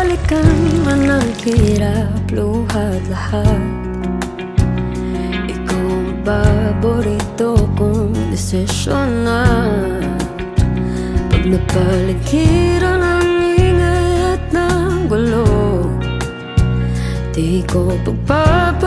balikan man ang hirap, luhat lahat. Ikaw ang paborito kong desisyon na. Pag napaligiran ang ingay at ng gulo, di ko pagpapalitan